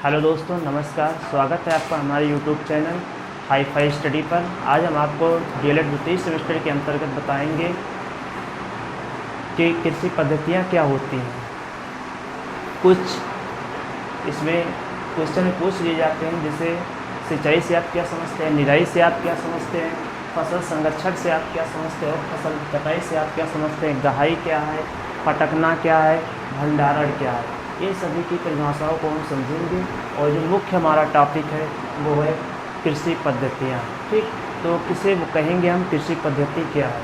Hello दोस्तों, नमस्कार। स्वागत है आपका हमारे YouTube channel hi fi study पर। आज हम आपको डीएलएड द्वितीय सेमेस्टर के अंतर्गत बताएंगे कि कृषि पद्धतियाँ क्या होती हैं। कुछ इसमें क्वेश्चन पूछ लिए जाते हैं, जैसे सिंचाई से आप क्या समझते हैं, निराई से आप क्या समझते हैं, फसल संरक्षण से आप क्या समझते हैं और फसल कटाई से आप क्या समझते हैं, गहाई क्या है, पटकना क्या है, भंडारण क्या है। ये सभी की परिभाषाओं को हम समझेंगे और जो मुख्य हमारा टॉपिक है वो है कृषि पद्धतियाँ। ठीक, तो किसे वो कहेंगे हम कृषि पद्धति क्या है,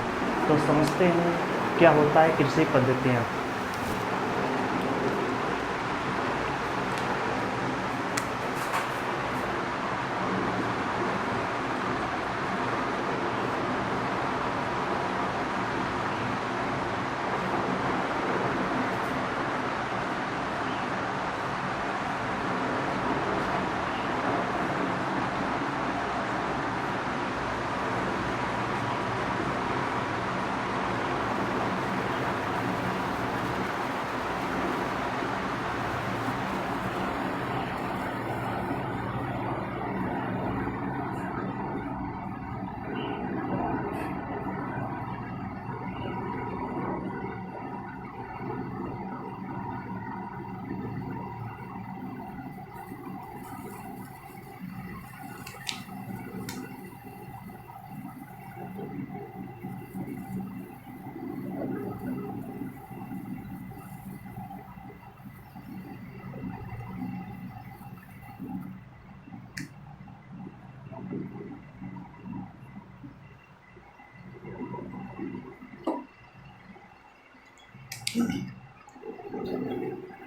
तो समझते हैं क्या होता है कृषि पद्धतियाँ।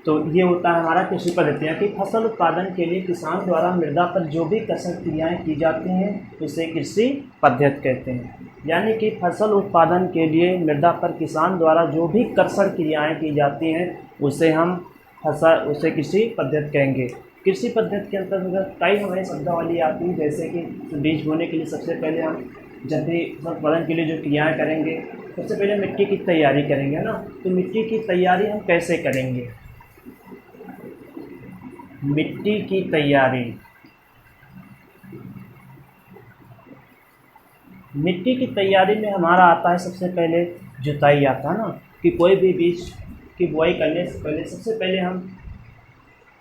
तो ये होता है हमारा कृषि पद्धतियाँ कि फसल उत्पादन के लिए किसान द्वारा मृदा पर जो भी कर्षण क्रियाएँ की जाती हैं उसे कृषि पद्धति कहते हैं। यानी कि फसल उत्पादन के लिए मृदा पर किसान द्वारा जो भी कर्षण क्रियाएँ की जाती हैं उसे कृषि पद्धति कहेंगे। कृषि पद्धति के अंतर्गत कई हमारी शब्दावली आती है, जैसे कि बीज बोने के लिए सबसे पहले हम जब भी फसल उत्पादन के लिए जो क्रियाएँ करेंगे, सबसे पहले मिट्टी की तैयारी करेंगे ना। तो मिट्टी की तैयारी हम कैसे करेंगे? मिट्टी की तैयारी, मिट्टी की तैयारी में हमारा आता है सबसे पहले जुताई आता है ना, कि कोई भी बीज की बुआई करने से पहले सबसे पहले हम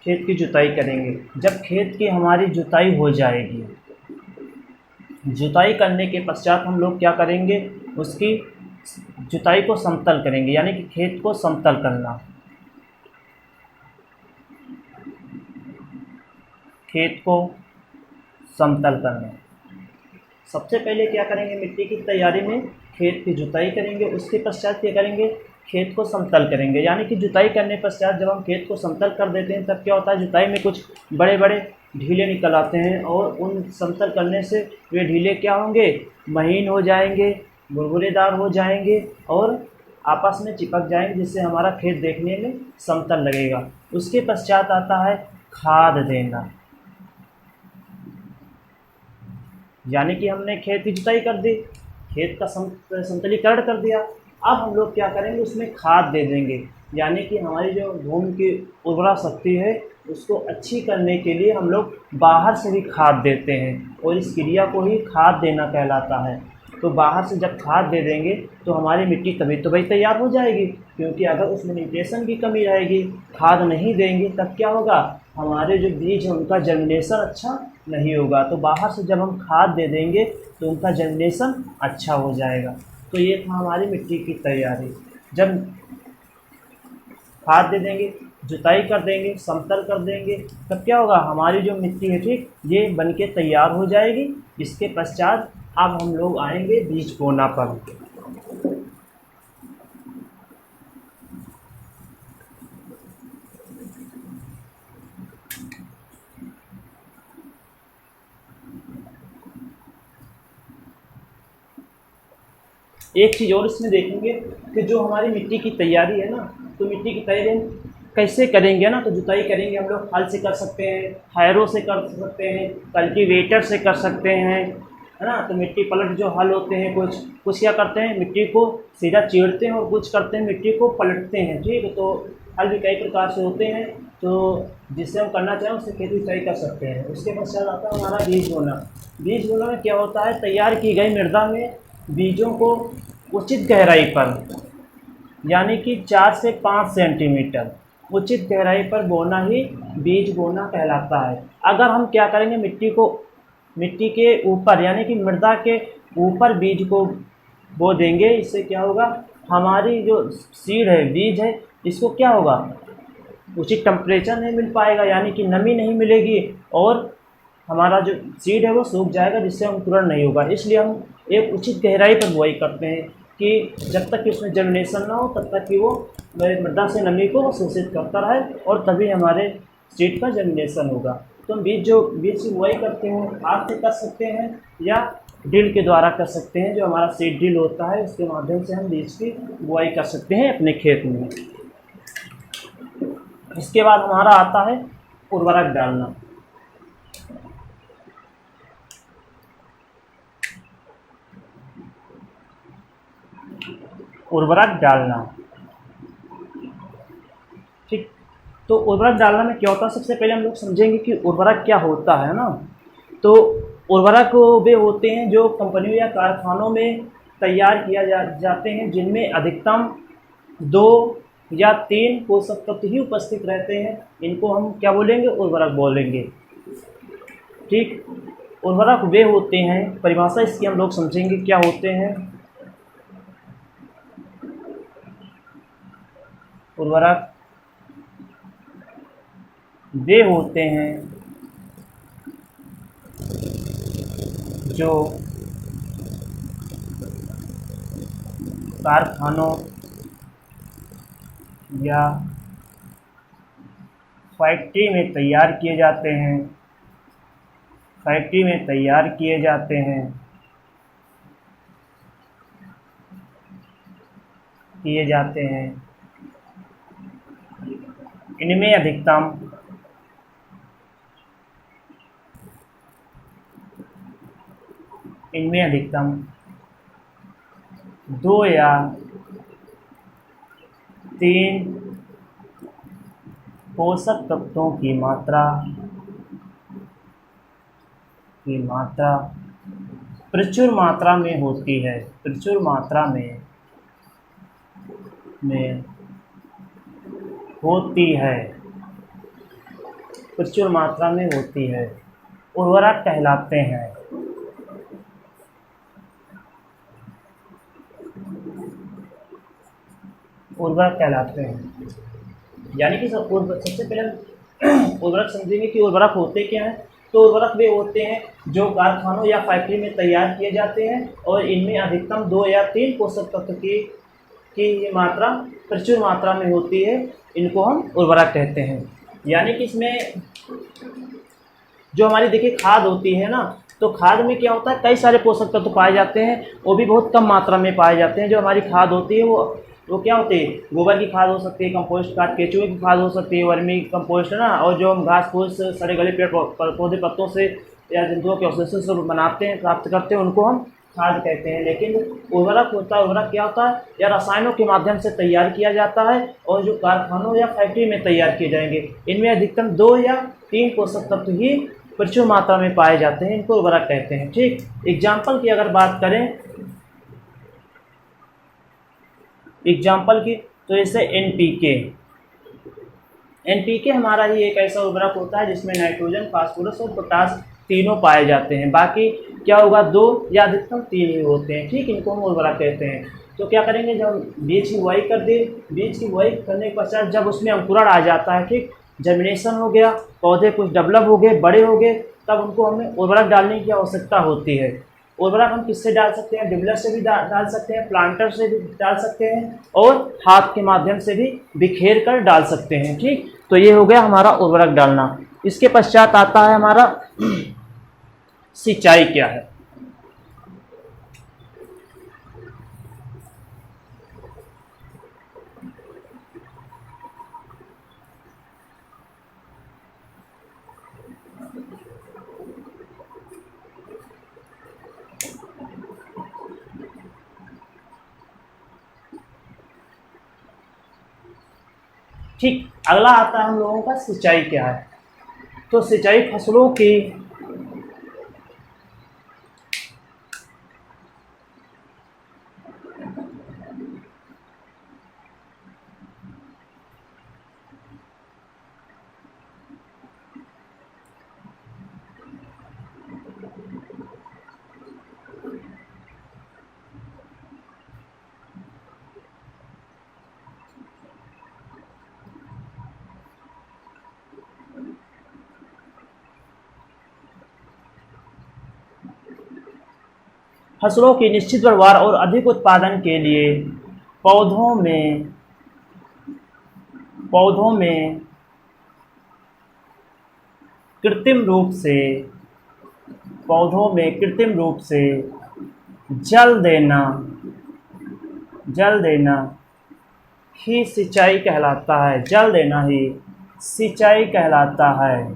खेत की जुताई करेंगे। जब खेत की हमारी जुताई हो जाएगी, जुताई करने के पश्चात हम लोग क्या करेंगे, उसकी जुताई को समतल करेंगे, यानी कि खेत को समतल करना। खेत को समतल करना, सबसे पहले क्या करेंगे, मिट्टी की तैयारी में खेत की जुताई करेंगे। उसके पश्चात क्या करेंगे, खेत को समतल करेंगे। यानी कि जुताई करने पश्चात जब हम खेत को समतल कर देते हैं तब क्या होता है, जुताई में कुछ बड़े बड़े ढीले निकल आते हैं और उन समतल करने से वे ढीले क्या होंगे, महीन हो जाएंगे, बुरबुरेदार हो जाएंगे और आपस में चिपक जाएंगे, जिससे हमारा खेत देखने में समतल लगेगा। उसके पश्चात आता है खाद देना। यानी कि हमने खेत की जुताई कर दी, खेत का समतलीकरण कर दिया, अब हम लोग क्या करेंगे, उसमें खाद दे देंगे। यानी कि हमारी जो भूमि की उर्वरा शक्ति है उसको अच्छी करने के लिए हम लोग बाहर से भी खाद देते हैं और इस क्रिया को ही खाद देना कहलाता है। तो बाहर से जब खाद दे देंगे तो हमारी मिट्टी तभी तो भाई तैयार हो जाएगी, क्योंकि अगर उसमें न्यूट्रिशन की कमी रहेगी, खाद नहीं देंगे, तब क्या होगा, हमारे जो बीज हैं उनका जर्मिनेशन अच्छा नहीं होगा। तो बाहर से जब हम खाद दे देंगे तो उनका जर्मिनेशन अच्छा हो जाएगा। तो ये था हमारी मिट्टी की तैयारी। जब खाद दे देंगे, जुताई कर देंगे, समतल कर देंगे, तब क्या होगा, हमारी जो मिट्टी है ठीक ये बन के तैयार हो जाएगी। इसके पश्चात अब हम लोग आएंगे बीज बोना पर। एक चीज़ और इसमें देखेंगे कि जो हमारी मिट्टी की तैयारी है ना, तो मिट्टी की तैयारी हम कैसे करेंगे ना, तो जुताई करेंगे हम लोग हल से कर सकते हैं, हैरों से कर सकते हैं, कल्टीवेटर से कर सकते हैं, है ना। तो मिट्टी पलट जो हल होते हैं, कुछ क्या करते हैं, मिट्टी को सीधा चीरते हैं और कुछ करते हैं मिट्टी को पलटते हैं। ठीक है, तो हल भी कई प्रकार से होते हैं। तो जिससे हम करना चाहें उससे खेती जुताई कर सकते हैं। उसके पश्चात आता है हमारा बीज बोना। बीज बोना में क्या होता है, तैयार की गई मृदा में बीजों को उचित गहराई पर, यानी कि 4 से 5 सेंटीमीटर उचित गहराई पर बोना ही बीज बोना कहलाता है। अगर हम क्या करेंगे, मिट्टी के ऊपर यानी कि मृदा के ऊपर बीज को बो देंगे, इससे क्या होगा, हमारी जो सीड है, बीज है, इसको क्या होगा, उचित टेम्परेचर नहीं मिल पाएगा, यानी कि नमी नहीं मिलेगी और हमारा जो सीड है वो सूख जाएगा, जिससे अंकुरण नहीं होगा। इसलिए हम एक उचित गहराई पर बुआई करते हैं कि जब तक कि उसमें जर्मिनेशन ना हो तब तक कि वो मृदा से नमी को शोषित करता रहे और तभी हमारे सीड का जर्मिनेशन होगा। तो हम बीज की बुआई करते हैं हाथ से कर सकते हैं या ड्रिल के द्वारा कर सकते हैं। जो हमारा सीड ड्रिल होता है उसके माध्यम से हम बीज की बुआई कर सकते हैं अपने खेत में। इसके बाद हमारा आता है उर्वरक डालना। उर्वरक डालना, ठीक। तो उर्वरक डालना में क्या होता है, सबसे पहले हम लोग समझेंगे कि उर्वरक क्या होता है ना। तो उर्वरक वे होते हैं जो कंपनियों या कारखानों में तैयार किया जाते हैं, जिनमें अधिकतम 2 या 3 पोषक तत्व ही उपस्थित रहते हैं। इनको हम क्या बोलेंगे, उर्वरक बोलेंगे, ठीक। उर्वरक वे होते हैं, परिभाषा इसकी हम लोग समझेंगे क्या होते हैं। उर्वरक वे होते हैं जो कारखानों या फैक्ट्री में तैयार किए जाते हैं, फैक्ट्री में तैयार किए जाते हैं, किए जाते हैं। इनमें अधिकतम इनमें अधिकतम 2 या 3 पोषक तत्वों की मात्रा प्रचुर मात्रा में होती है, प्रचुर मात्रा में होती है, प्रचुर मात्रा में होती है, उर्वरक कहलाते हैं। उर्वरक कहलाते हैं, यानी कि सबसे पहले उर्वरक समझेंगे कि उर्वरक होते क्या हैं। तो उर्वरक वे होते हैं जो कारखानों या फैक्ट्री में तैयार किए जाते हैं और इनमें अधिकतम 2 या 3 पोषक तत्व की मात्रा प्रचुर मात्रा में होती है। इनको हम उर्वरक कहते हैं। यानी कि इसमें जो हमारी देखिए खाद होती है ना, तो खाद में क्या होता है, कई सारे पोषक तत्व पाए जाते हैं, वो भी बहुत कम मात्रा में पाए जाते हैं। जो हमारी खाद होती है वो क्या होती है, गोबर की खाद हो सकती है, कंपोस्ट खाद, केचुए की खाद हो सकती है, वर्मी कंपोस्ट है ना, और जो हम घास फूस सड़े गले पेड़ पौधे पत्तों से या जंतुओं के अवशेषों से बनाते हैं, प्राप्त करते हैं, उनको हम खाद कहते हैं। लेकिन उर्वरक होता है, उर्वरक क्या होता है, या रसायनों के माध्यम से तैयार किया जाता है और जो कारखानों या फैक्ट्री में तैयार किए जाएंगे, इनमें अधिकतम 2 या 3 पोषक तत्व ही प्रचुर मात्रा में पाए जाते हैं, इनको उर्वरक कहते हैं, ठीक। एग्जाम्पल की अगर बात करें, एग्जाम्पल की, तो जैसे एनपीके हमारा ही एक ऐसा उर्वरक होता है जिसमें नाइट्रोजन, फास्फोरस और पोटास तीनों पाए जाते हैं। बाकी क्या होगा, 2 या अधिकतम 3 ही होते हैं, ठीक। इनको हम उर्वरक कहते हैं। तो क्या करेंगे, जब बीज की बुआई कर दे, बीज की बुआई करने के पश्चात जब उसमें अंकुरण आ जाता है, ठीक, जर्मिनेशन हो गया, पौधे कुछ डेवलप हो गए, बड़े हो गए, तब उनको हमें उर्वरक डालने की आवश्यकता होती है। उर्वरक हम किससे डाल सकते हैं, डिबलर से भी डाल सकते हैं, प्लांटर से भी डाल सकते हैं और हाथ के माध्यम से भी बिखेर कर डाल सकते हैं, ठीक। तो ये हो गया हमारा उर्वरक डालना। इसके पश्चात आता है हमारा सिंचाई क्या है। ठीक, अगला आता है हम लोगों का सिंचाई क्या है। तो सिंचाई फसलों की निश्चित पैदावार और अधिक उत्पादन के लिए पौधों में कृत्रिम रूप से जल देना ही सिंचाई कहलाता है। जल देना ही सिंचाई कहलाता है।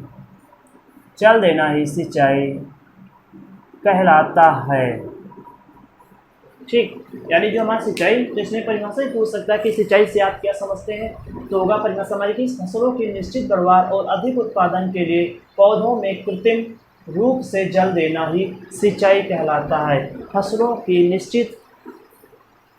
जल देना ही सिंचाई कहलाता है। ठीक, यानी जो हमारी सिंचाई, तो इसमें परिभाषा ही पूछ सकता है कि सिंचाई से आप क्या समझते हैं। तो होगा परिभाषा हमारी कि फसलों की निश्चित पैदावार और अधिक उत्पादन के लिए पौधों में कृत्रिम रूप से जल देना ही सिंचाई कहलाता है। फसलों की निश्चित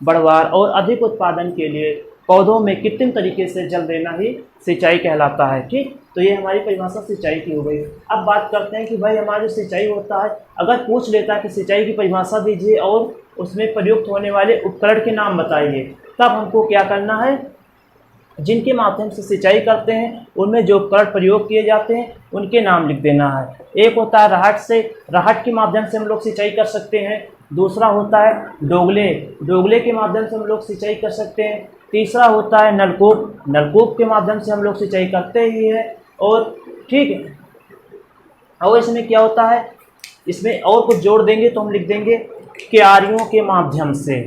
पैदावार और अधिक उत्पादन के लिए पौधों में कृत्रिम तरीके से जल देना ही सिंचाई कहलाता है। ठीक, तो ये हमारी परिभाषा सिंचाई की हो गई। अब बात करते हैं कि भाई हमारा जो सिंचाई होता है, अगर पूछ लेता है कि सिंचाई की परिभाषा दीजिए और उसमें प्रयुक्त होने वाले उपकरण के नाम बताइए, तब हमको क्या करना है, जिनके माध्यम से सिंचाई करते हैं उनमें जो उपकरण प्रयोग किए जाते हैं उनके नाम लिख देना है। एक होता है राहट के माध्यम से हम लोग सिंचाई कर सकते हैं। दूसरा होता है डोगले के माध्यम से हम लोग सिंचाई कर सकते हैं। तीसरा होता है नलकूप के माध्यम से हम लोग सिंचाई करते ही है। और ठीक है, और इसमें क्या होता है, इसमें और कुछ जोड़ देंगे तो हम लिख देंगे क्यारियों के माध्यम से।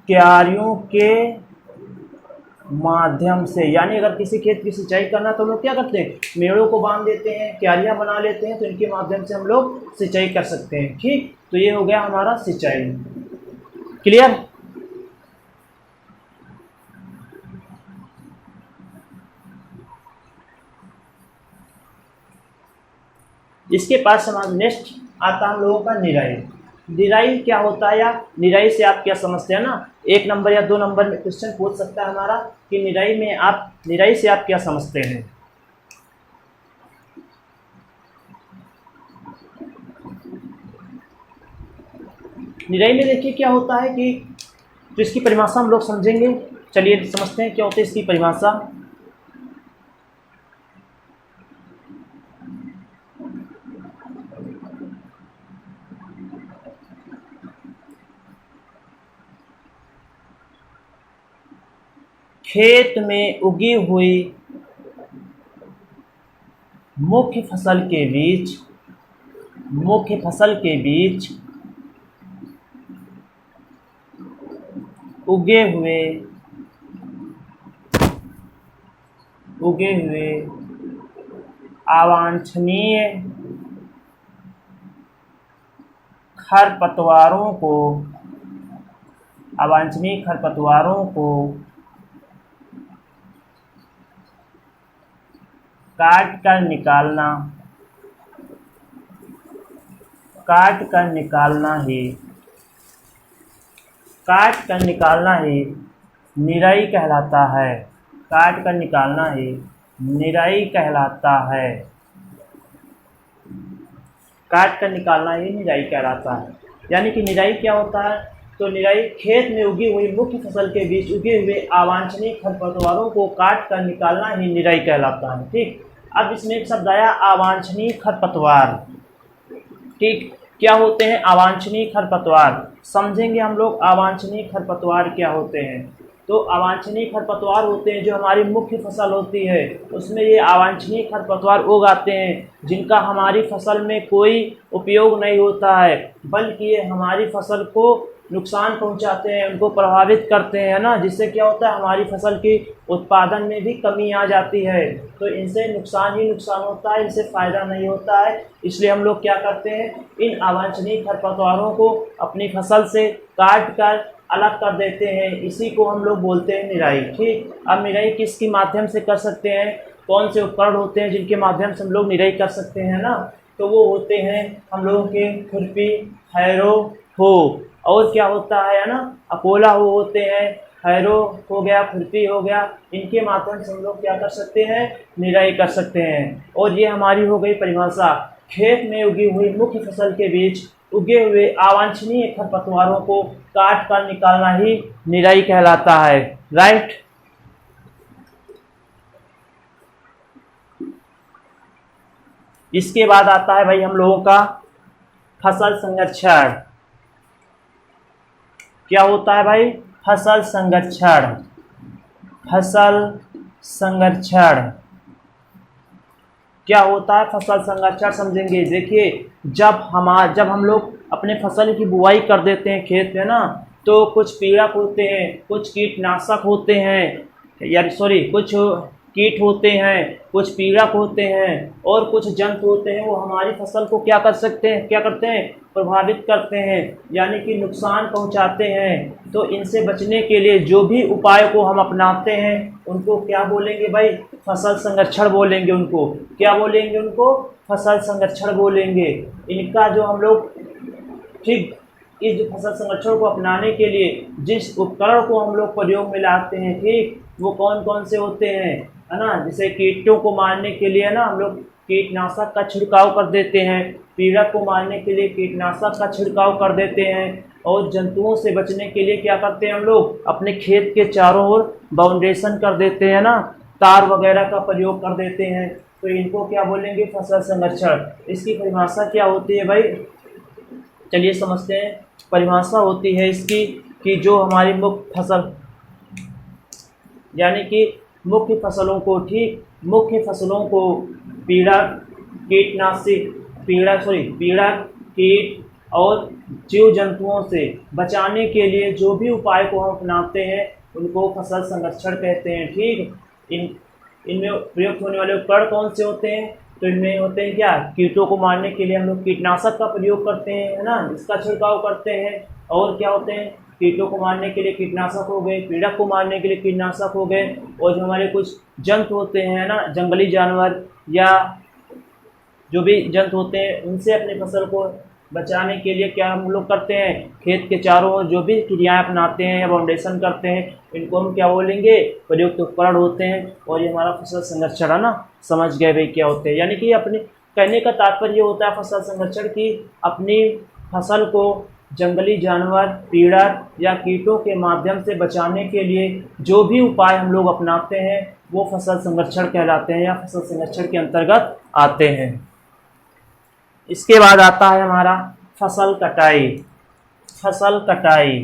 क्यारियों के माध्यम से, यानी अगर किसी खेत की सिंचाई करना तो हम लोग क्या करते हैं, मेड़ों को बांध देते हैं, क्यारियां बना लेते हैं, तो इनके माध्यम से हम लोग सिंचाई कर सकते हैं। ठीक, तो ये हो गया हमारा सिंचाई। क्लियर। इसके पास नेक्स्ट आता है हम लोगों का निराई। निराई क्या होता है, या निराई से आप क्या समझते हैं ना, 1 नंबर या 2 नंबर में क्वेश्चन पूछ सकता है हमारा कि निराई से आप क्या समझते हैं। निराई में देखिए क्या होता है कि तो इसकी परिभाषा हम लोग समझेंगे। चलिए समझते हैं क्या होती है इसकी परिभाषा। खेत में उगी हुई मुख्य फसल के बीच उगे हुए अवांछनीय खरपतवारों को काट कर निकालना ही निराई कहलाता है। काट कर निकालना ही निराई कहलाता है। काट कर निकालना ही निराई कहलाता है। यानी कि निराई क्या होता है, तो निराई खेत में उगी हुई मुख्य फसल के बीच उगे हुए अवांछनीय खरपतवारों को काट कर निकालना ही निराई कहलाता है। ठीक, अब इसमें एक शब्द आया अवांछनीय खरपतवार। ठीक, क्या होते हैं अवांछनीय खरपतवार, समझेंगे हम लोग अवांछनीय खरपतवार क्या होते हैं। तो अवांछनीय खरपतवार होते हैं जो हमारी मुख्य फसल होती है उसमें ये अवांछनीय खरपतवार उग आते हैं जिनका हमारी फसल में कोई उपयोग नहीं होता है, बल्कि ये हमारी फसल को नुकसान पहुंचाते हैं, उनको प्रभावित करते हैं ना, जिससे क्या होता है हमारी फसल की उत्पादन में भी कमी आ जाती है। तो इनसे नुकसान ही नुकसान होता है, इनसे फ़ायदा नहीं होता है। इसलिए हम लोग क्या करते हैं, इन अवांछनीय खरपतवारों को अपनी फसल से काट कर अलग कर देते हैं, इसी को हम लोग बोलते हैं निराई। ठीक, अब निराई किसके माध्यम से कर सकते हैं, कौन से उपकरण होते हैं जिनके माध्यम से हम लोग निराई कर सकते हैं ना, तो वो होते हैं हम लोगों के खुरपी, हैरो, हो, और क्या होता है ना, अकोला हो होते हैं, हैरो हो गया, खुरपी हो गया, इनके माध्यम से हम लोग क्या कर सकते हैं, निराई कर सकते हैं। और ये हमारी हो गई परिभाषा। खेत में उगी हुई मुख्य फसल के बीच उगे हुए अवांछनीय खरपतवारों को काट कर निकालना ही निराई कहलाता है। राइट। इसके बाद आता है भाई हम लोगों का फसल संरक्षण। क्या होता है भाई, फसल संरक्षण। फसल संरक्षण क्या होता है, फसल संरक्षण समझेंगे। देखिए, जब हम लोग अपने फसल की बुआई कर देते हैं खेत में ना, तो कुछ पीड़क होते हैं, कुछ कीटनाशक होते हैं, या सॉरी कुछ कीट होते हैं, कुछ पीड़क होते हैं और कुछ जंतु होते हैं, वो हमारी फसल को क्या करते हैं, प्रभावित करते हैं, यानी कि नुकसान पहुंचाते हैं। तो इनसे बचने के लिए जो भी उपाय को हम अपनाते हैं उनको क्या बोलेंगे भाई, फसल संरक्षण बोलेंगे। उनको क्या बोलेंगे, उनको फसल संरक्षण बोलेंगे। इनका जो हम लोग ठीक इस फसल संरक्षण को अपनाने के लिए जिस उपकरण को हम लोग प्रयोग में लाते हैं, ठीक, वो कौन कौन से होते हैं, है ना। जैसे कीटों को मारने के लिए ना हम लोग कीटनाशक का छिड़काव कर देते हैं, पीड़क को मारने के लिए कीटनाशक का छिड़काव कर देते हैं, और जंतुओं से बचने के लिए क्या करते हैं हम लोग, अपने खेत के चारों ओर बाउंडेशन कर देते हैं ना, तार वगैरह का प्रयोग कर देते हैं। तो इनको क्या बोलेंगे, फसल संरक्षण। इसकी परिभाषा क्या होती है भाई, चलिए समझते हैं। परिभाषा होती है इसकी कि जो हमारी मुख्य फसल, यानी कि मुख्य फसलों को, ठीक, मुख्य फसलों को पीड़क, पीड़क, कीट और जीव जंतुओं से बचाने के लिए जो भी उपाय को हम अपनाते हैं उनको फसल संरक्षण कहते हैं। ठीक, इनमें प्रयुक्त होने वाले उपकरण कौन से होते हैं, तो इनमें होते हैं क्या, कीटों को मारने के लिए हम लोग कीटनाशक का प्रयोग करते हैं, है ना, इसका छिड़काव करते हैं। और क्या होते हैं, कीटों को मारने के लिए कीटनाशक हो गए, पीड़क को मारने के लिए कीटनाशक हो गए, और जो हमारे कुछ जंतु होते हैं ना, जंगली जानवर या जो भी जंतु होते हैं, उनसे अपनी फसल को बचाने के लिए क्या हम लोग करते हैं, खेत के चारों ओर जो भी क्रियाएं अपनाते हैं या बाउंडेशन करते हैं, इनको हम क्या बोलेंगे, प्रयुक्त उपकरण होते हैं। और ये हमारा फसल संरक्षण है ना, समझ गए भाई क्या होते हैं। यानी कि अपने कहने का तात्पर्य होता है फसल संरक्षण की अपनी फसल को जंगली जानवर, पीड़क या कीटों के माध्यम से बचाने के लिए जो भी उपाय हम लोग अपनाते हैं वो फसल संरक्षण कहलाते हैं या फसल संरक्षण के अंतर्गत आते हैं। इसके बाद आता है हमारा फसल कटाई। फसल कटाई,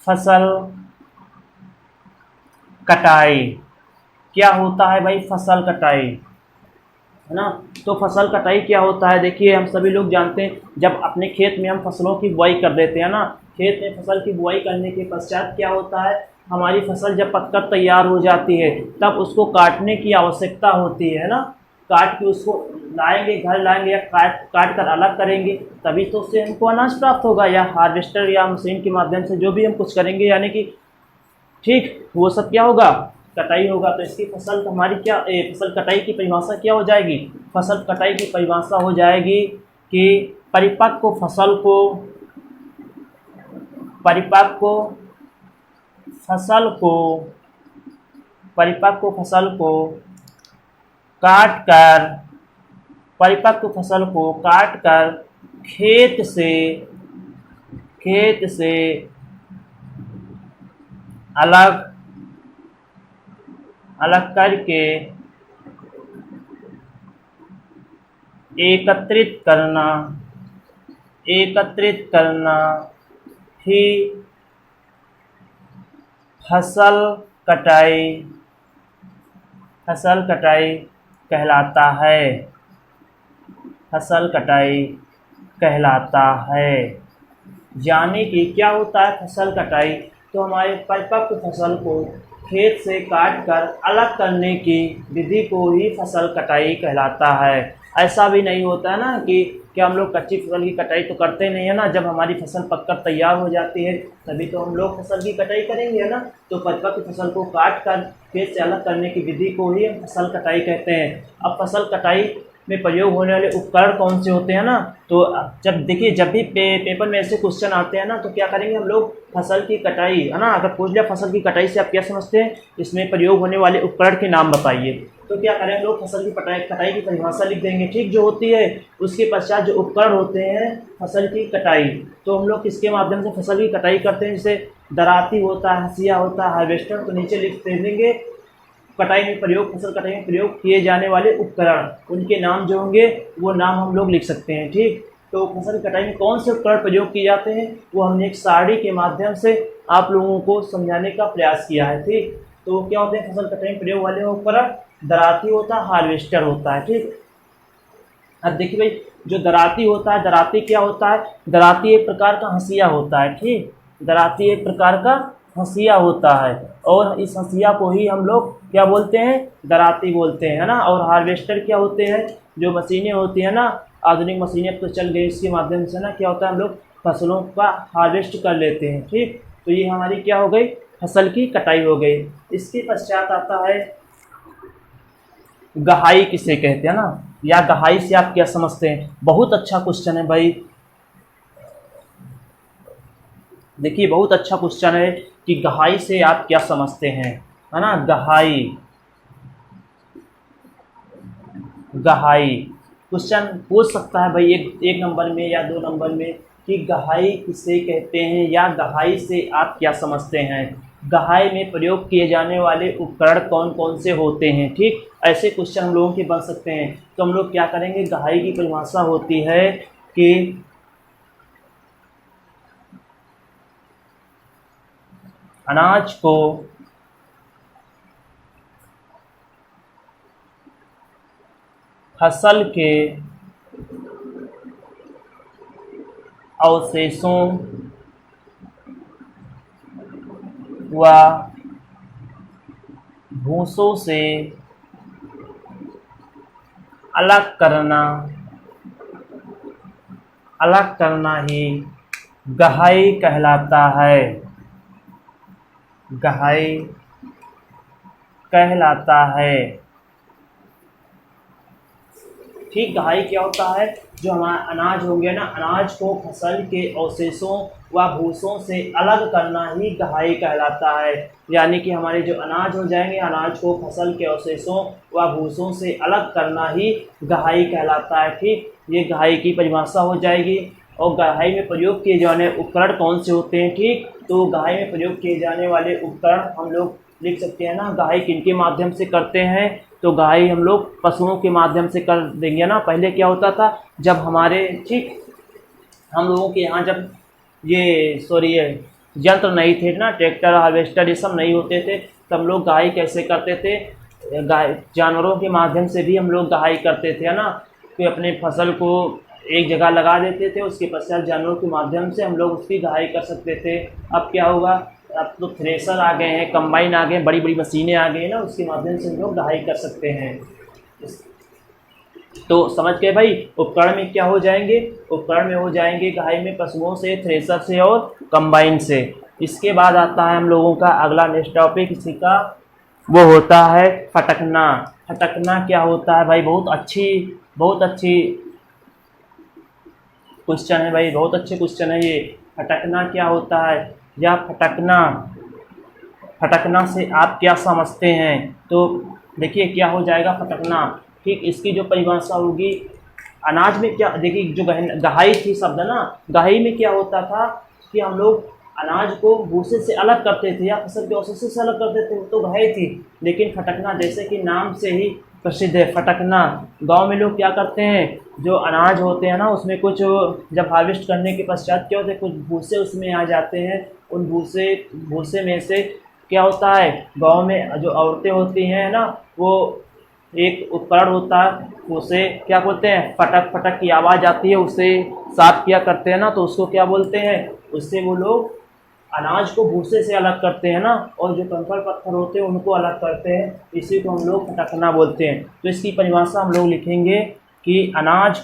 फसल कटाई क्या होता है भाई, फसल कटाई, है ना। तो फसल कटाई क्या होता है, देखिए हम सभी लोग जानते हैं, जब अपने खेत में हम फसलों की बुआई कर देते हैं ना, खेत में फसल की बुआई करने के पश्चात क्या होता है, हमारी फसल जब पककर तैयार हो जाती है तब उसको काटने की आवश्यकता होती है ना। काट के उसको लाएंगे, घर लाएंगे या काट कर अलग करेंगे, तभी तो उससे हमको अनाज प्राप्त होगा, या हार्वेस्टर या मशीन के माध्यम से जो भी हम कुछ करेंगे, यानी कि ठीक वो सब क्या होगा, कटाई होगा। तो इसकी फसल हमारी क्या, फसल कटाई की परिभाषा क्या हो जाएगी, फसल कटाई की परिभाषा हो जाएगी कि परिपक्व फसल को काट कर खेत से अलग करके एकत्रित करना ही फसल कटाई कहलाता है। फसल कटाई कहलाता है। यानी कि क्या होता है फसल कटाई, तो हमारे परिपक्व फसल को खेत से काट कर अलग करने की विधि को ही फसल कटाई कहलाता है। ऐसा भी नहीं होता है ना कि क्या हम लोग कच्ची फसल की कटाई तो करते नहीं है ना, जब हमारी फसल पककर तैयार हो जाती है तभी तो हम लोग फसल की कटाई करेंगे, है ना। तो परिपक्व फसल को काट कर खेत से अलग करने की विधि को ही हम फसल कटाई कहते हैं। अब फसल कटाई में प्रयोग होने वाले उपकरण कौन से होते हैं ना, तो जब देखिए जब भी पेपर में ऐसे क्वेश्चन आते हैं ना, तो क्या करेंगे हम लोग फसल की कटाई, है ना, अगर पूछ लिया फसल की कटाई से आप क्या समझते हैं, इसमें प्रयोग होने वाले उपकरण के नाम बताइए, तो क्या करें हम लोग फसल की कटाई की परिभाषा लिख देंगे, ठीक, जो होती है। उसके पश्चात जो उपकरण होते हैं फसल की कटाई, तो हम लोग किसके माध्यम से फसल की कटाई करते हैं, जैसे दराती होता है, हंसिया होता है, हार्वेस्टर, तो नीचे लिख दे देंगे कटाई में प्रयोग, फसल कटाई में प्रयोग किए जाने वाले उपकरण, उनके नाम जो होंगे वो नाम हम लोग लिख सकते हैं, ठीक। तो फसल कटाई में कौन से उपकरण प्रयोग किए जाते हैं वो हमने एक सारणी के माध्यम से आप लोगों को समझाने का प्रयास किया है, ठीक। तो क्या होते हैं फसल कटाई में प्रयोग वाले उपकरण, दराती होता है, हार्वेस्टर होता है, ठीक। अब देखिए भाई, जो दराती होता है, दराती क्या होता है, दराती एक प्रकार का हंसिया होता है, ठीक, दराती एक प्रकार का हंसिया होता है, और इस हंसिया को ही हम लोग क्या बोलते हैं, दराती बोलते हैं, है ना। और हार्वेस्टर क्या होते हैं, जो मशीनें होती हैं ना, आधुनिक मशीनें अब तो चल गई, इसके माध्यम से ना क्या होता है हम लोग फसलों का हार्वेस्ट कर लेते हैं, ठीक। तो ये हमारी क्या हो गई, फसल की कटाई हो गई। इसके पश्चात आता है गहाई किसे कहते हैं ना, या गहाई से आप क्या समझते हैं, बहुत अच्छा क्वेश्चन है भाई। देखिए बहुत अच्छा क्वेश्चन है कि गहाई से आप क्या समझते हैं, है ना। गहाई, गहाई क्वेश्चन पूछ सकता है भाई एक नंबर में या 2 नंबर में कि गहाई किसे कहते हैं या गहाई से आप क्या समझते हैं, गहाई में प्रयोग किए जाने वाले उपकरण कौन कौन से होते हैं, ठीक। ऐसे क्वेश्चन हम लोगों के बन सकते हैं। तो हम लोग क्या करेंगे, गहाई की परिभाषा होती है कि अनाज को फसल के अवशेषों व भूसों से अलग करना ही गहाई कहलाता है, गहाई कहलाता है, ठीक। गहाई क्या होता है, जो हमारा अनाज होंगे ना, अनाज को फसल के अवशेषों व भूसों से अलग करना ही गहाई कहलाता है। यानी कि हमारे जो अनाज हो जाएंगे, अनाज को फसल के अवशेषों व भूसों से अलग करना ही गहाई कहलाता है, ठीक। ये गहाई की परिभाषा हो जाएगी। और गहाई में प्रयोग किए जाने उपकरण कौन से होते हैं, ठीक। तो गहाई में प्रयोग किए जाने वाले उपकरण हम लोग लिख सकते हैं ना, गहाई किनके माध्यम से करते हैं, तो गहाई हम लोग पशुओं के माध्यम से कर देंगे ना। पहले क्या होता था, जब हमारे, ठीक, हम लोगों के यहाँ जब ये यंत्र नहीं थे ना, ट्रैक्टर, हार्वेस्टर, ये सब नहीं होते थे, तब लोग गहाई कैसे करते थे, गाय जानवरों के माध्यम से भी हम लोग गहाई करते थे, है ना। कि अपने फसल को एक जगह लगा देते थे, उसके पश्चात जानवरों के माध्यम से हम लोग उसकी गहाई कर सकते थे। अब क्या होगा, अब तो थ्रेशर आ गए हैं, कंबाइन आ गए हैं, बड़ी बड़ी मशीनें आ गई हैं ना, उसके माध्यम से हम लोग गहाई कर सकते हैं। तो समझ गए भाई, उपकरण में क्या हो जाएंगे, उपकरण में हो जाएंगे गहाई में पशुओं से, थ्रेशर से और कंबाइन से। इसके बाद आता है हम लोगों का अगला नेक्स्ट टॉपिक, इसी का वो होता है फटकना। फटकना क्या होता है भाई, बहुत अच्छी क्वेश्चन है भाई, बहुत अच्छे क्वेश्चन है ये। फटकना क्या होता है, या फटकना से आप क्या समझते हैं, तो देखिए क्या हो जाएगा फटकना, ठीक। इसकी जो परिभाषा होगी, अनाज में क्या, देखिए जो गहाई थी शब्द ना, गहाई में क्या होता था कि हम लोग अनाज को भूसे से अलग करते थे या फसल के अवशेषों से अलग करते थे, तो गहाई थी। लेकिन फटकना जैसे कि नाम से ही प्रसिद्ध है, फटकना, गांव में लोग क्या करते हैं, जो अनाज होते हैं ना, उसमें कुछ जब हार्वेस्ट करने के पश्चात क्या होते हैं, कुछ भूसे उसमें आ जाते हैं, उन भूसे में से क्या होता है, गांव में जो औरतें होती हैं ना, वो एक उपकरण होता है, उसे क्या बोलते हैं, फटक फटक की आवाज़ आती है, उससे साफ किया करते हैं ना, तो उसको क्या बोलते हैं, उससे वो लोग अनाज को भूसे से अलग करते हैं ना, और जो कंकड़ पत्थर होते हैं उनको अलग करते हैं, इसी को हम लोग फटकना बोलते हैं। तो इसकी परिभाषा हम लोग लिखेंगे कि अनाज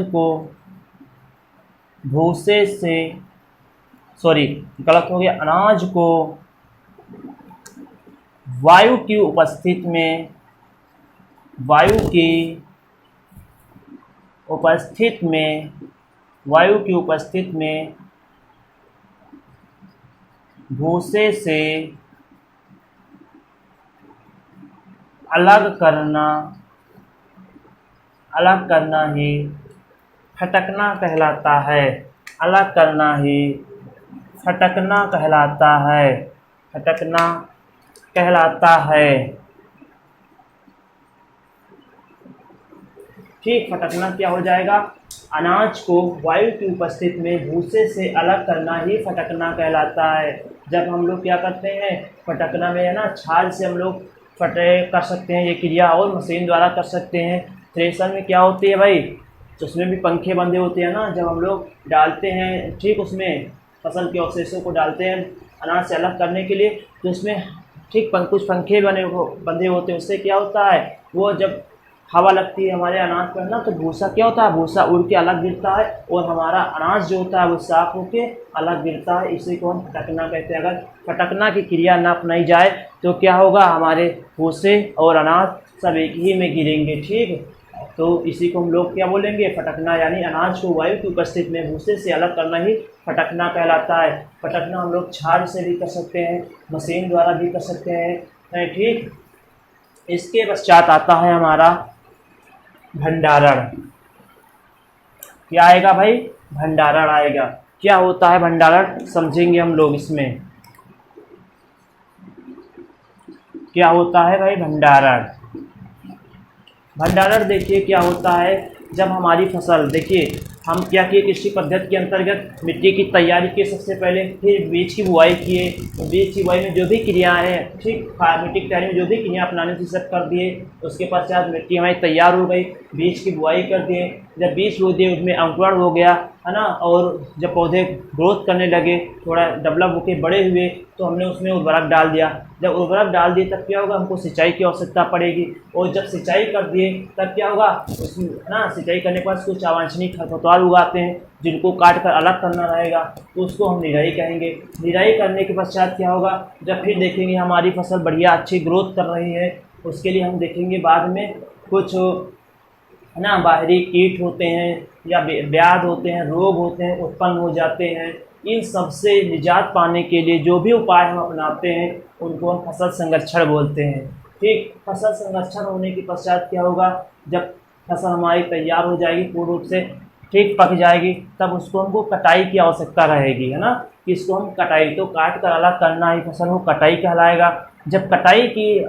को भूसे से, सॉरी गलत हो गया, अनाज को वायु की उपस्थिति में, वायु की उपस्थिति में, वायु की उपस्थिति में भूसे से अलग करना ही फटकना कहलाता है। अलग करना ही फटकना कहलाता है। फटकना कहलाता है। ठीक, फटकना क्या हो जाएगा? अनाज को वायु की उपस्थिति में भूसे से अलग करना ही फटकना कहलाता है। जब हम लोग क्या करते हैं, फटकना में है ना, छाल से हम लोग फटे कर सकते हैं ये क्रिया, और मशीन द्वारा कर सकते हैं। थ्रेशर में क्या होती है भाई, तो उसमें भी पंखे बंधे होते हैं ना, जब हम लोग डालते हैं, ठीक, उसमें फसल के अवशेषों को डालते हैं अनाज से अलग करने के लिए, तो उसमें ठीक कुछ पंखे बंधे होते हैं। उससे क्या होता है, वो जब हवा लगती है हमारे अनाज पर ना, तो भूसा क्या होता है, भूसा उड़ के अलग गिरता है और हमारा अनाज जो होता है वो साफ होके अलग गिरता है। इसी को हम फटकना कहते हैं। अगर फटकना की क्रिया ना अपनाई जाए तो क्या होगा, हमारे भूसे और अनाज सब एक ही में गिरेंगे। ठीक, तो इसी को हम लोग क्या बोलेंगे, फटकना, यानी अनाज को वायु की उपस्थिति में भूसे से अलग करना ही फटकना कहलाता है। फटकना हम लोग छाल से भी कर सकते हैं, मशीन द्वारा भी कर सकते हैं। ठीक, इसके पश्चात आता है हमारा भंडारण। क्या आएगा भाई, भंडारण आएगा। क्या होता है भंडारण, समझेंगे हम लोग इसमें। क्या होता है भाई भंडारण? भंडारण देखिए क्या होता है, जब हमारी फसल, देखिए हम क्या किए, कृषि पद्धति के अंतर्गत मिट्टी की तैयारी किए सबसे पहले, फिर बीज की बुआई किए। बीज की बुआई में जो भी क्रियाएं हैं, ठीक, मिट्टी की तैयारी में जो भी क्रिया अपनाने थी सब कर दिए। उसके पश्चात मिट्टी हमारी तैयार हो गई, बीज की बुआई कर दिए। जब बीज बो दिए उसमें अंकुरण हो गया, है ना, और जब पौधे ग्रोथ करने लगे, थोड़ा डेवलप होकर बड़े हुए, तो हमने उसमें उर्वरक डाल दिया। जब उर्वरक डाल दिए तब क्या होगा, हमको सिंचाई की आवश्यकता पड़ेगी, और जब सिंचाई कर दिए तब क्या होगा, उसमें ना सिंचाई करने के बाद कुछ अवांछनीय खरपतवार उगाते हैं जिनको काट कर अलग करना रहेगा, तो उसको हम निराई कहेंगे। निराई करने के पश्चात क्या होगा, जब फिर देखेंगे हमारी फसल बढ़िया अच्छी ग्रोथ कर रही है, उसके लिए हम देखेंगे बाद में कुछ है ना बाहरी कीट होते हैं या व्याध होते हैं, रोग होते हैं, उत्पन्न हो जाते हैं। इन सब से निजात पाने के लिए जो भी उपाय हम अपनाते हैं उनको हम फसल संरक्षण बोलते हैं। ठीक, फसल संरक्षण होने के पश्चात क्या होगा, जब फसल हमारी तैयार हो जाएगी पूर्ण रूप से, ठीक, पक जाएगी, तब उसको हमको कटाई की आवश्यकता रहेगी, है ना, कि इसको हम कटाई, तो काट कर अलग करना ही फसल को कटाई कहलाएगा। जब कटाई की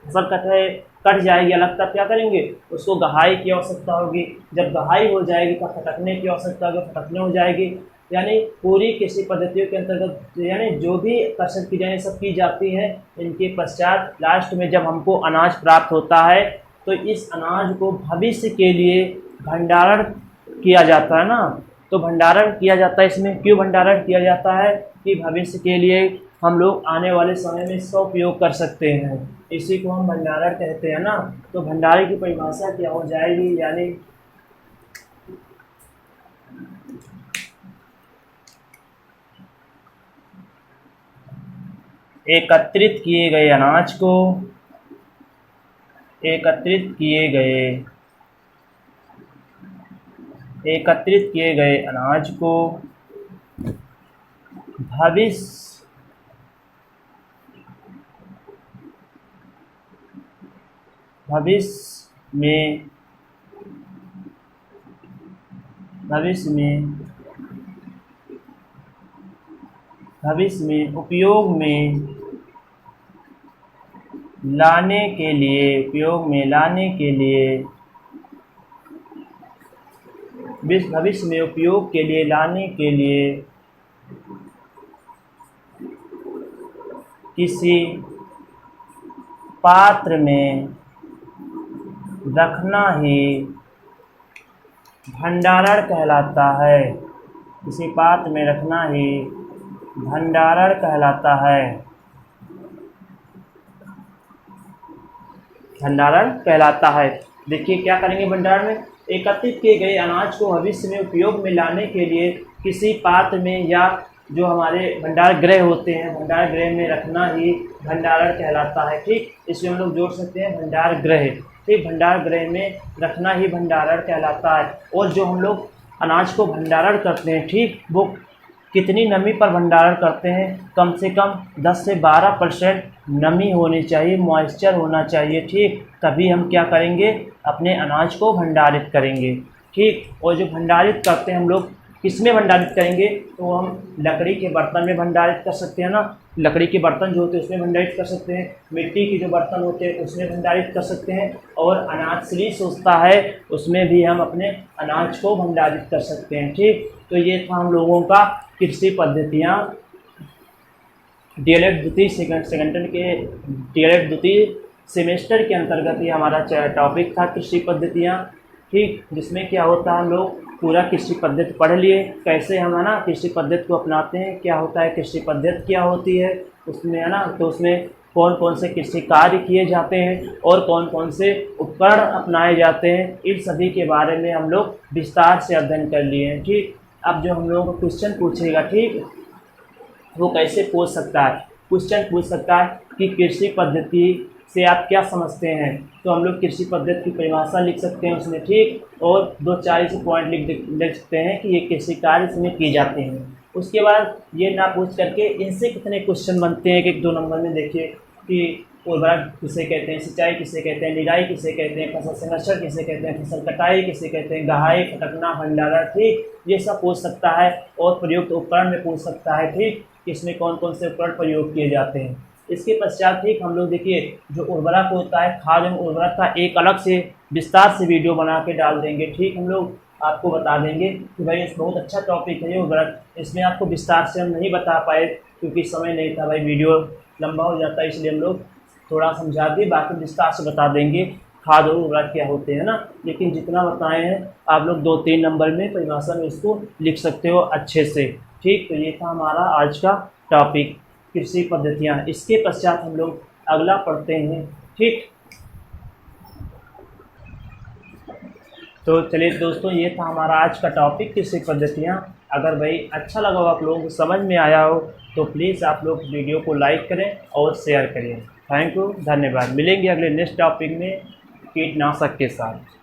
फसल कट जाएगी अलग, तब क्या करेंगे, उसको गहाई की आवश्यकता होगी। जब गहाई हो जाएगी तब फटकने की आवश्यकता होगी, फटकने हो जाएगी। यानी पूरी कृषि पद्धतियों के अंतर्गत यानी जो भी कृषि क्रियाएँ सब की जाती हैं, इनके पश्चात लास्ट में जब हमको अनाज प्राप्त होता है, तो इस अनाज को भविष्य के लिए भंडारण किया जाता है ना। तो भंडारण किया जाता है, इसमें क्यों भंडारण किया जाता है, कि भविष्य के लिए हम लोग आने वाले समय में इसका उपयोग कर सकते हैं, इसी को हम भंडारण कहते हैं ना। तो भंडारण की परिभाषा क्या हो जाएगी, यानी एकत्रित किए गए अनाज को, एकत्रित किए गए अनाज को भविष्य में उपयोग में लाने के लिए भविष्य में उपयोग के लिए लाने के लिए किसी पात्र में रखना ही भंडारण कहलाता है। किसी पात्र में रखना ही भंडारण कहलाता है। भंडारण कहलाता है। देखिए क्या करेंगे भंडारण में, एकत्रित किए गए अनाज को भविष्य में उपयोग में लाने के लिए किसी पात्र में या जो हमारे भंडार गृह होते हैं, भंडार गृह में रखना ही भंडारण कहलाता है। ठीक, इसमें हम लोग जोड़ सकते हैं भंडार गृह। ठीक, भंडार गृह में रखना ही भंडारण कहलाता है। और जो हम लोग अनाज को भंडारण करते हैं, ठीक, वो कितनी नमी पर भंडारण करते हैं, कम से कम 10 से 12% नमी होनी चाहिए, मॉइस्चर होना चाहिए। ठीक, तभी हम क्या करेंगे, अपने अनाज को भंडारित करेंगे। ठीक, और जो भंडारित करते हैं हम लोग किस में भंडारित करेंगे, तो हम लकड़ी के बर्तन में भंडारित कर सकते हैं ना, लकड़ी के बर्तन जो होते हैं उसमें भंडारित कर सकते हैं, मिट्टी के जो बर्तन होते हैं उसमें भंडारित कर सकते हैं, और अनाज सीरीज होता है उसमें भी हम अपने अनाज को भंडारित कर सकते हैं। ठीक, तो ये था हम लोगों का कृषि पद्धतियाँ डीएलएड द्वितीय सेकेंडरी के डीएलएड द्वितीय सेमेस्टर के अंतर्गत ये हमारा टॉपिक था कृषि पद्धतियाँ। ठीक, जिसमें क्या होता है, हम लोग पूरा कृषि पद्धति पढ़ लिए, कैसे हम है ना कृषि पद्धति को अपनाते हैं, क्या होता है कृषि पद्धति क्या होती है उसमें, है ना, तो उसमें कौन कौन से कृषि कार्य किए जाते हैं और कौन कौन से उपकरण अपनाए जाते हैं, इन सभी के बारे में हम लोग विस्तार से अध्ययन कर लिए हैं। ठीक, अब जो हम लोगों को क्वेश्चन पूछेगा, ठीक, वो कैसे पूछ सकता है, क्वेश्चन पूछ सकता है कि कृषि पद्धति से आप क्या समझते हैं, तो हम लोग कृषि पद्धति की परिभाषा लिख सकते हैं उसमें। ठीक, और 2-4 पॉइंट लिख सकते हैं कि ये कृषि कार्य इसमें किए जाते हैं। उसके बाद ये ना पूछ करके इनसे कितने क्वेश्चन बनते हैं, 1-2 नंबर में देखिए कि उर्वरक किसे कहते हैं, सिंचाई किसे कहते हैं, निराई किसे कहते हैं, फसल संरक्षण किसे कहते हैं, फसल कटाई किसे कहते हैं, गहाई, फटकना, भंडारण। ठीक, ये सब पूछ सकता है। और प्रयुक्त उपकरण में पूछ सकता है, ठीक, इसमें कौन कौन से उपकरण प्रयोग किए जाते हैं। इसके पश्चात ठीक हम लोग देखिए जो उर्वरक होता है, खाद एवं उर्वरक का एक अलग से विस्तार से वीडियो बना के डाल देंगे। ठीक, हम लोग आपको बता देंगे कि भाई इस बहुत अच्छा टॉपिक है ये उर्वरक, इसमें आपको विस्तार से हम नहीं बता पाए क्योंकि समय नहीं था, भाई वीडियो लंबा हो जाता है, इसलिए हम लोग थोड़ा समझा दिए, बाकी विस्तार से बता देंगे खाद और उर्वरक क्या होते हैं ना। लेकिन जितना बताए हैं आप लोग 2-3 नंबर में परिभाषा में इसको लिख सकते हो अच्छे से। ठीक, तो ये था हमारा आज का टॉपिक कृषि पद्धतियाँ। इसके पश्चात हम लोग अगला पढ़ते हैं। ठीक, तो चलिए दोस्तों, ये था हमारा आज का टॉपिक कृषि पद्धतियाँ। अगर भाई अच्छा लगा हो, आप लोगों को समझ में आया हो, तो प्लीज़ आप लोग वीडियो को लाइक करें और शेयर करें। थैंक यू, धन्यवाद। मिलेंगे अगले नेक्स्ट टॉपिक में कीटनाशक के साथ।